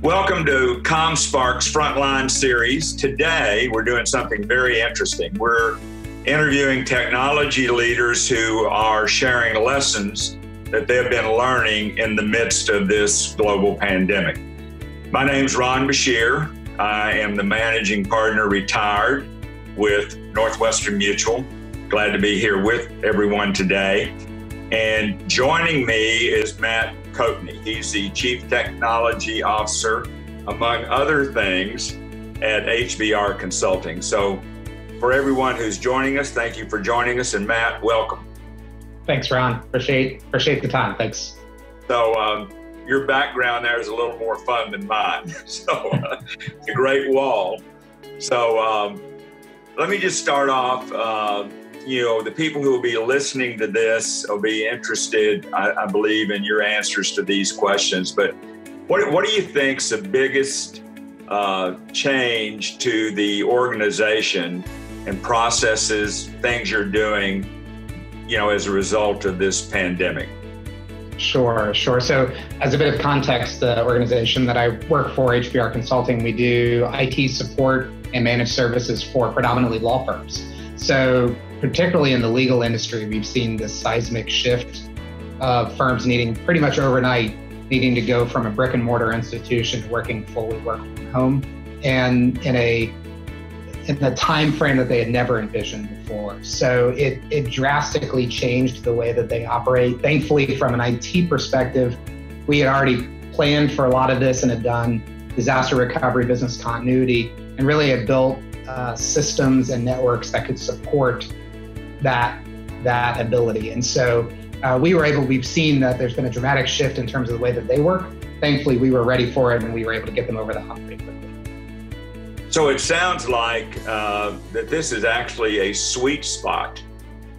Welcome to ComSpark's Frontline series. Today, we're doing something very interesting. We're interviewing technology leaders who are sharing lessons that they've been learning in the midst of this global pandemic. My name's Ron Bashir. I am the managing partner retired with Northwestern Mutual. Glad to be here with everyone today. And joining me is Matt Coatney. He's the Chief Technology Officer, among other things, at HBR Consulting. So for everyone who's joining us, thank you for joining us. And Matt, welcome. Thanks, Ron. Appreciate the time. Thanks. So your background there is a little more fun than mine. So it's a great wall. So let me just start off. The people who will be listening to this will be interested, I believe, in your answers to these questions. But what do you think's the biggest change to the organization and processes, things you're doing, as a result of this pandemic? Sure. So as a bit of context, the organization that I work for, HBR Consulting, we do IT support and managed services for predominantly law firms. So particularly in the legal industry, we've seen this seismic shift of firms needing pretty much overnight, needing to go from a brick and mortar institution to working fully work from home, and in a time frame that they had never envisioned before. So it drastically changed the way that they operate. Thankfully, from an IT perspective, we had already planned for a lot of this and had done disaster recovery, business continuity, and really had built systems and networks that could support that ability. And so we've seen that there's been a dramatic shift in terms of the way that they work. Thankfully, we were ready for it and we were able to get them over the hump pretty quickly. So it sounds like that this is actually a sweet spot,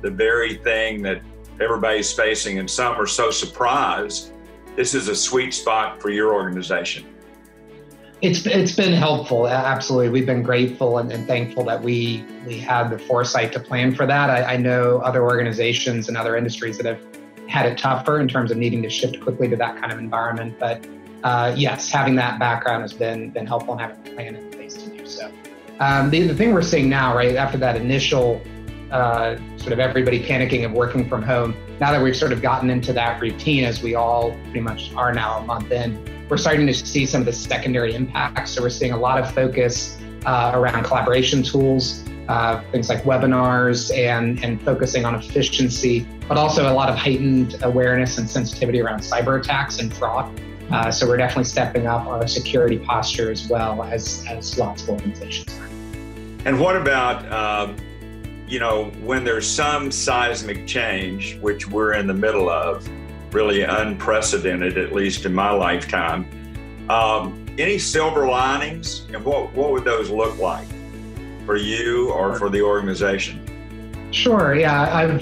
the very thing that everybody's facing, and some are so surprised. This is a sweet spot for your organization. It's been helpful, absolutely. We've been grateful and thankful that we had the foresight to plan for that. I know other organizations and other industries that have had it tougher in terms of needing to shift quickly to that kind of environment. But yes, having that background has been helpful and having a plan in place to do so. The thing we're seeing now, right, after that initial sort of everybody panicking of working from home, now that we've sort of gotten into that routine, as we all pretty much are now a month in, we're starting to see some of the secondary impacts. So we're seeing a lot of focus around collaboration tools, things like webinars and focusing on efficiency, but also a lot of heightened awareness and sensitivity around cyber attacks and fraud. So we're definitely stepping up our security posture as well as lots of organizations are. And what about, when there's some seismic change, which we're in the middle of, really unprecedented, at least in my lifetime. Any silver linings, and what would those look like for you or for the organization? Sure, yeah.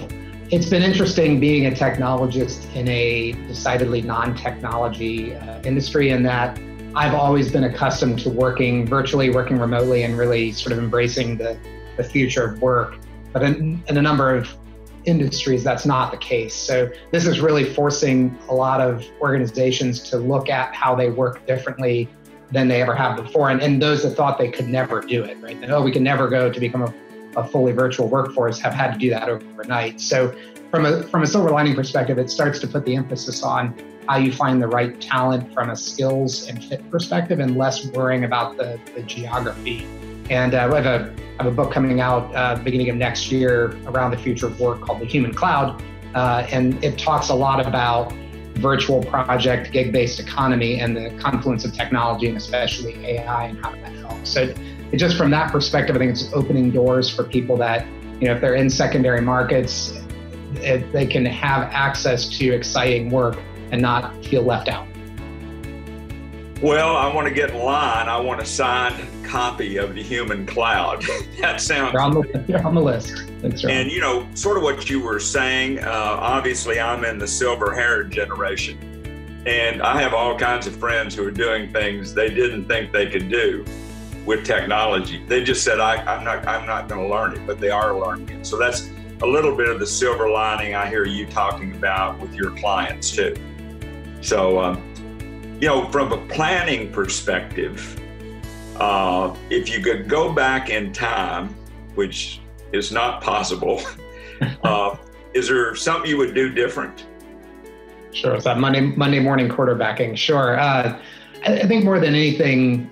It's been interesting being a technologist in a decidedly non-technology industry, in that I've always been accustomed to working virtually, working remotely, and really sort of embracing the future of work. But in a number of industries, that's not the case. So this is really forcing a lot of organizations to look at how they work differently than they ever have before. And those that thought they could never do it, right? That, we can never go to become a fully virtual workforce, have had to do that overnight. So from a silver lining perspective, it starts to put the emphasis on how you find the right talent from a skills and fit perspective, and less worrying about the geography. And I have a book coming out beginning of next year around the future of work called The Human Cloud. And it talks a lot about virtual project, gig-based economy, and the confluence of technology, and especially AI, and how that helps. So just from that perspective, I think it's opening doors for people that, if they're in secondary markets, they can have access to exciting work and not feel left out. Well, I want to get in line. I want a signed copy of The Human Cloud. That sounds... You're on the list. Thanks, Ron. And, sort of what you were saying, obviously I'm in the silver-haired generation, and I have all kinds of friends who are doing things they didn't think they could do with technology. They just said, I'm not going to learn it, but they are learning it. So that's a little bit of the silver lining I hear you talking about with your clients too. So, From a planning perspective, if you could go back in time, which is not possible, is there something you would do different? Sure. So Monday morning quarterbacking. Sure. I think more than anything,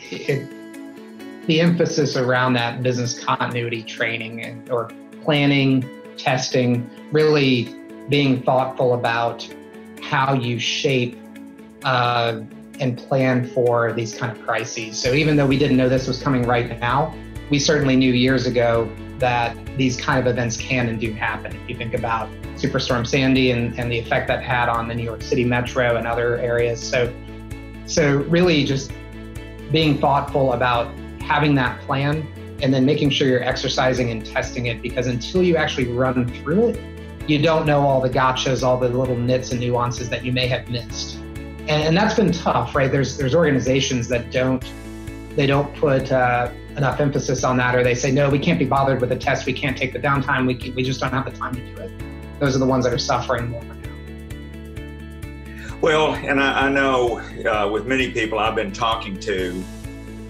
the emphasis around that business continuity training or planning, testing, really being thoughtful about how you shape and plan for these kind of crises. So even though we didn't know this was coming right now, we certainly knew years ago that these kind of events can and do happen. If you think about Superstorm Sandy and the effect that had on the New York City Metro and other areas. So really just being thoughtful about having that plan and then making sure you're exercising and testing it, because until you actually run through it, you don't know all the gotchas, all the little nits and nuances that you may have missed. And that's been tough, right? There's organizations that don't put enough emphasis on that, or they say, no, we can't be bothered with a test. We can't take the downtime. We just don't have the time to do it. Those are the ones that are suffering more now. Well, and I know with many people I've been talking to,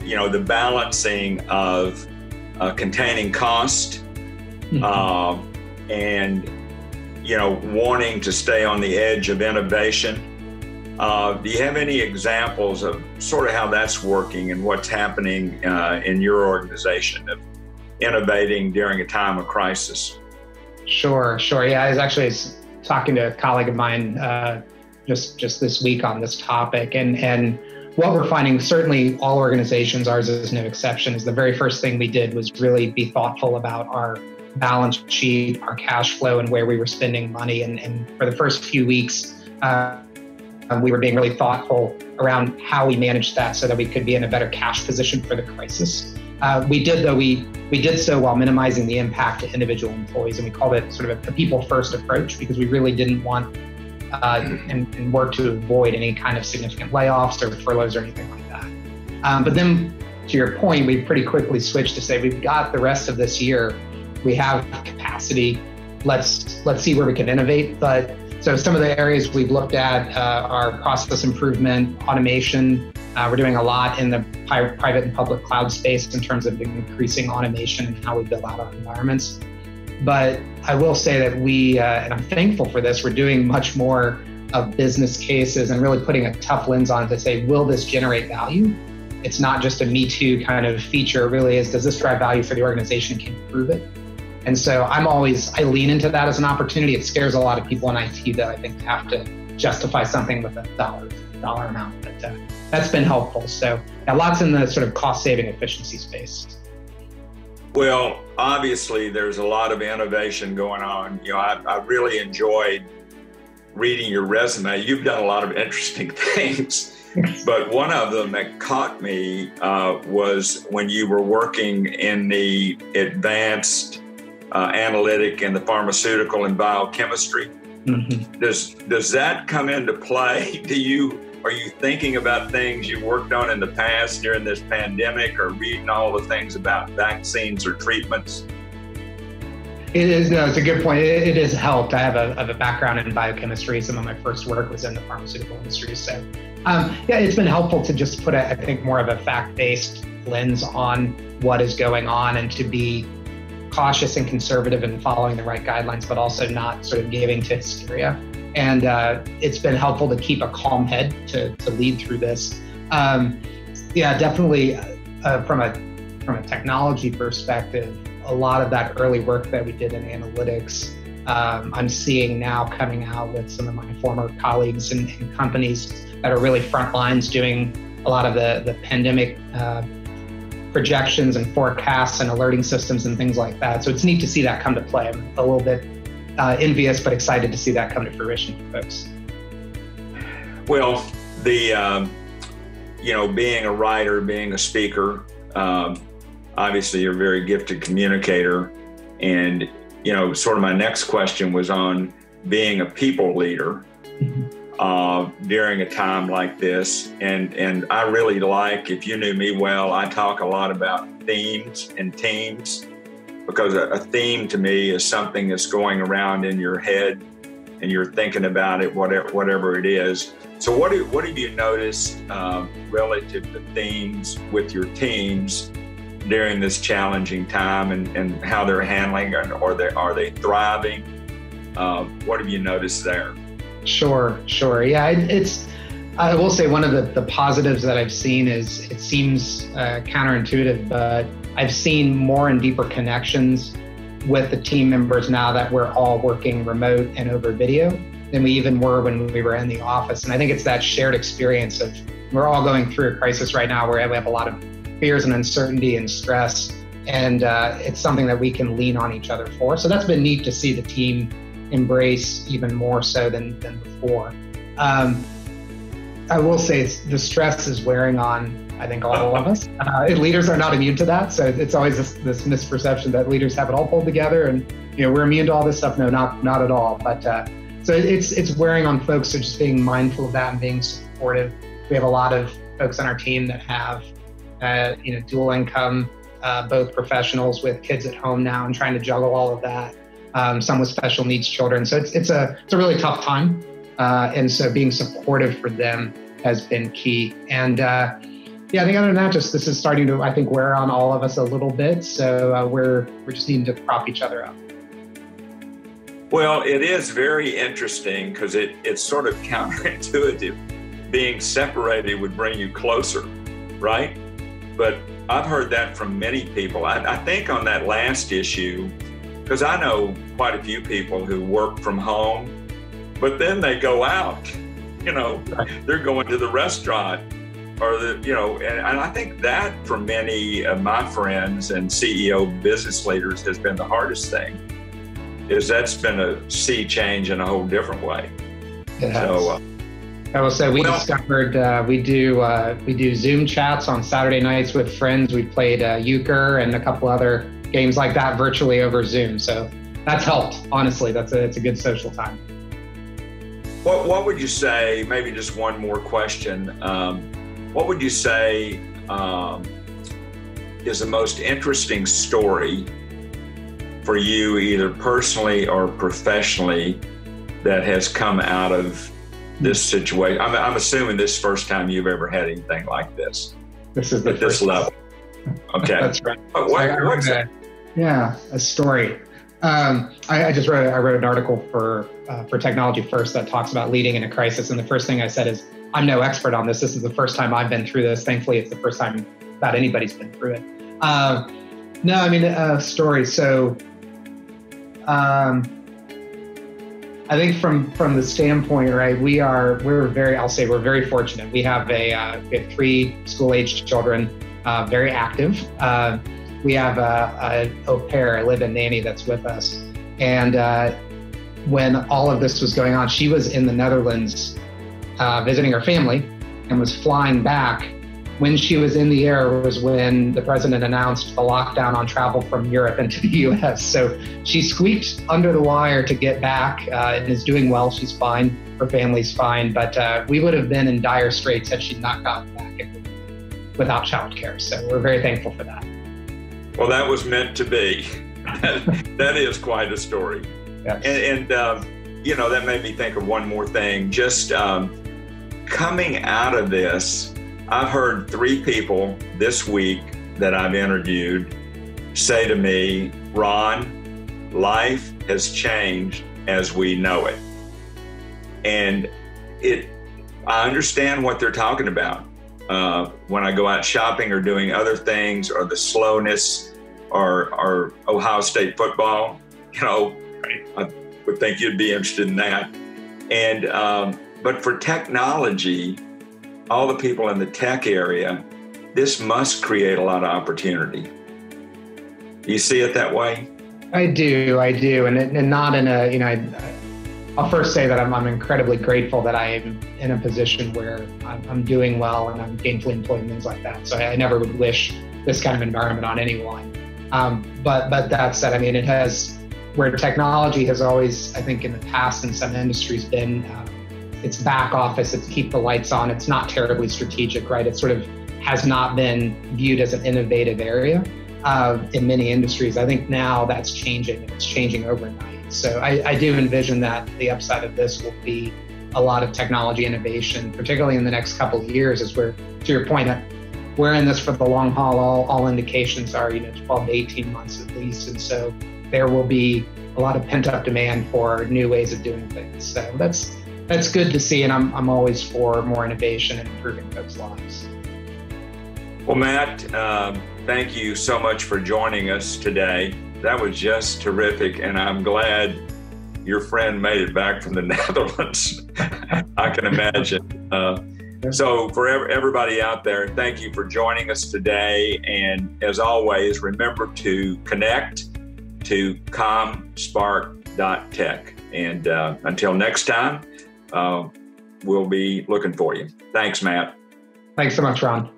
the balancing of containing cost and, wanting to stay on the edge of innovation. Do you have any examples of sort of how that's working and what's happening in your organization of innovating during a time of crisis? Sure. Yeah, I was actually talking to a colleague of mine just this week on this topic, and what we're finding, certainly all organizations, ours is no exception, is the very first thing we did was really be thoughtful about our balance sheet, our cash flow, and where we were spending money. And for the first few weeks, we were being really thoughtful around how we managed that so that we could be in a better cash position for the crisis. We did so while minimizing the impact to individual employees, and we called it sort of a people first approach, because we really didn't want and work to avoid any kind of significant layoffs or furloughs or anything like that. But then, to your point, we pretty quickly switched to say, we've got the rest of this year, we have capacity, let's see where we can innovate. But so some of the areas we've looked at are process improvement, automation. We're doing a lot in the private and public cloud space in terms of increasing automation and how we build out our environments. But I will say that and I'm thankful for this, we're doing much more of business cases and really putting a tough lens on it to say, will this generate value? It's not just a Me Too kind of feature. It really is, does this drive value for the organization? Can you prove it? And so I lean into that as an opportunity. It scares a lot of people in IT that I think have to justify something with a dollar amount, but that's been helpful. So yeah, lots in the sort of cost saving efficiency space. Well, obviously there's a lot of innovation going on. I really enjoyed reading your resume. You've done a lot of interesting things, but one of them that caught me was when you were working in the advanced analytic in the pharmaceutical and biochemistry. Mm-hmm. Does that come into play? Are you thinking about things you worked on in the past during this pandemic, or reading all the things about vaccines or treatments? It's a good point. It has helped. I have a background in biochemistry. Some of my first work was in the pharmaceutical industry. So it's been helpful to just put I think more of a fact-based lens on what is going on, and to be cautious and conservative in following the right guidelines, but also not sort of giving to hysteria. And it's been helpful to keep a calm head to lead through this. Definitely from a technology perspective, a lot of that early work that we did in analytics, I'm seeing now coming out with some of my former colleagues in companies that are really front lines doing a lot of the pandemic projections and forecasts and alerting systems and things like that. So it's neat to see that come to play. I'm a little bit envious, but excited to see that come to fruition for folks. Well, being a writer, being a speaker, obviously you're a very gifted communicator. And, sort of my next question was on being a people leader during a time like this. And I really if you knew me well, I talk a lot about themes and teams, because a theme to me is something that's going around in your head and you're thinking about it, whatever it is. So what have you noticed relative to themes with your teams during this challenging time, and how they're handling, or are they thriving? What have you noticed there? Sure. Yeah, I will say one of the positives that I've seen is, it seems counterintuitive, but I've seen more and deeper connections with the team members now that we're all working remote and over video than we even were when we were in the office. And I think it's that shared experience of, we're all going through a crisis right now where we have a lot of fears and uncertainty and stress. And it's something that we can lean on each other for. So that's been neat to see the team embrace even more so than before. I will say the stress is wearing on, I think, all of us. Leaders are not immune to that. So it's always this misperception that leaders have it all pulled together and, we're immune to all this stuff. No, not at all. But so it's wearing on folks. So just being mindful of that and being supportive. We have a lot of folks on our team that have, dual income, both professionals with kids at home now and trying to juggle all of that. Some with special needs children. So it's a really tough time. And so being supportive for them has been key. And I think other than that, this is starting to, I think, wear on all of us a little bit. So we're just needing to prop each other up. Well, it is very interesting because it's sort of counterintuitive. Being separated would bring you closer, right? But I've heard that from many people. I think on that last issue, because I know quite a few people who work from home, but then they go out, they're going to the restaurant or and I think that for many of my friends and CEO business leaders has been the hardest thing, is that's been a sea change in a whole different way. It has. So, I will say discovered we do Zoom chats on Saturday nights with friends. We played euchre and a couple other games like that virtually over Zoom. So that's helped. Honestly, it's a good social time. What would you say, maybe just one more question, what would you say is the most interesting story for you, either personally or professionally, that has come out of this situation? I'm assuming this is the first time you've ever had anything like this. This is the at this level. Okay. That's right. What's that? Yeah, a story. I wrote an article for Technology First that talks about leading in a crisis. And the first thing I said is, I'm no expert on this. This is the first time I've been through this. Thankfully, it's the first time about anybody's been through it. Story. So I think from the standpoint, right, we're very fortunate. We have we have 3 school-aged children, very active. We have a au pair, a live-in nanny that's with us. And when all of this was going on, she was in the Netherlands visiting her family and was flying back. When she was in the air was when the president announced the lockdown on travel from Europe into the US. So she squeaked under the wire to get back and is doing well. She's fine. Her family's fine. But we would have been in dire straits had she not gotten back without childcare. So we're very thankful for that. Well, that was meant to be. That is quite a story. Yes. And that made me think of one more thing. Just coming out of this, I've heard 3 people this week that I've interviewed say to me, Ron, life has changed as we know it. And I understand what they're talking about. When I go out shopping or doing other things, or the slowness or Ohio State football, I would think you'd be interested in that. And but for technology, all the people in the tech area, this must create a lot of opportunity. Do you see it that way? I do. And not in I'll first say that I'm incredibly grateful that I am in a position where I'm doing well and I'm gainfully employed and things like that. So I never would wish this kind of environment on anyone. But that said, it has, where technology has always, I think in the past in some industries been, it's back office, it's keep the lights on, it's not terribly strategic, right? It sort of has not been viewed as an innovative area in many industries. I think now that's changing, and it's changing overnight. So I do envision that the upside of this will be a lot of technology innovation, particularly in the next couple of years, as we're, to your point, we're in this for the long haul. All indications are, 12 to 18 months at least. And so there will be a lot of pent-up demand for new ways of doing things. So that's good to see, and I'm always for more innovation and improving folks' lives. Well, Matt, thank you so much for joining us today. That was just terrific, and I'm glad your friend made it back from the Netherlands. I can imagine. So for everybody out there, thank you for joining us today. And as always, remember to connect to comspark.tech. And until next time, we'll be looking for you. Thanks, Matt. Thanks so much, Ron.